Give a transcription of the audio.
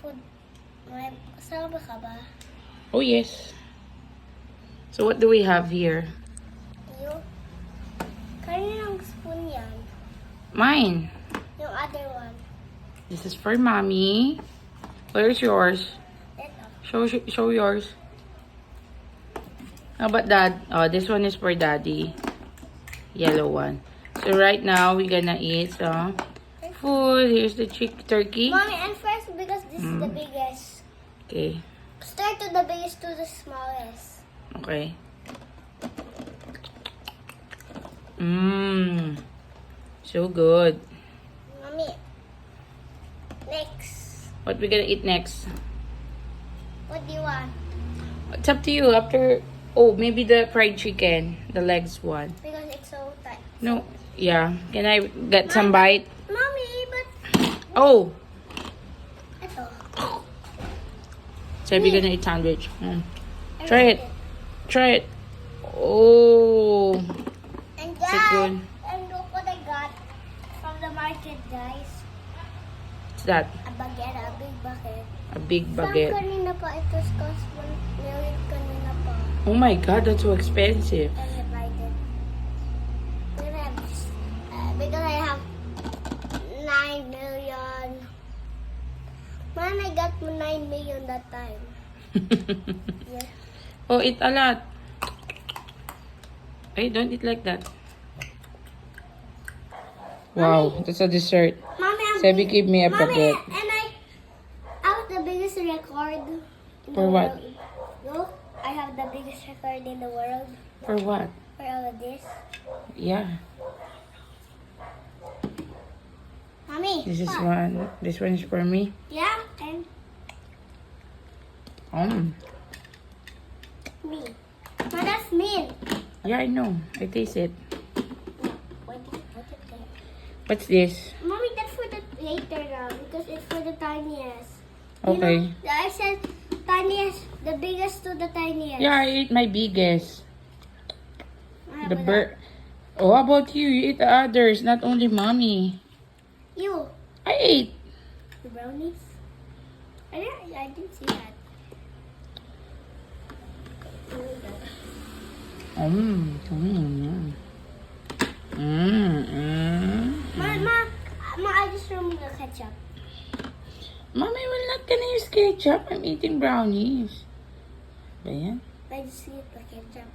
food. Kasama ka ba? Oh, yes. So, what do we have here? Yung, kaninang spoon yan? Mine. Yung other one. This is for mommy. Where's yours? Ito. Show yours. How about dad? Oh, this one is for daddy. Yellow one. So right now we're gonna eat some food. Here's the turkey. Mommy, and first because this is the biggest. Okay. Start to the biggest to the smallest. Okay. Mmm. So good. Mommy. Next. What we gonna eat next? What do you want? It's up to you. After, oh, maybe the fried chicken, the legs one. Because it's so tight. No, yeah. Can I get some bite? Mommy, but Oh, ito. so we're gonna eat sandwich. Try it. Try it. Oh, And is it good? and look what I got from the market, guys. What's that? A baguette, a big bucket. A big Saan baguette. kanina pa? It was cost 1 million kanina pa. Oh my God, that's so expensive. And I buy it. Then I have this, because I have 9 million. Man, I got 9 million that time. Yeah. Oh, eat a lot. Hey, don't eat like that. Wow, that's a dessert. Mommy, Sebi, give me a Mommy, baguette. and I have the biggest record in For the what? world. Look, I have the biggest record in the world For what? for all of this. Yeah, Mommy, this is what? one. This one is for me. Yeah, and me. But that's mean. Yeah, I know. I taste it. What is that? What's this? Mommy, that's for the later now because it's for the tiniest. Okay. You know, I said tiniest, the biggest to the tiniest. Yeah, I ate my biggest. Ah, The but bird. Oh, how about you? You eat the others, not only mommy. You, I ate. the brownies. I didn't see that. Ma, I just remove the ketchup. Mommy will not gonna use ketchup. I'm eating brownies. Ba yan? I just see the ketchup.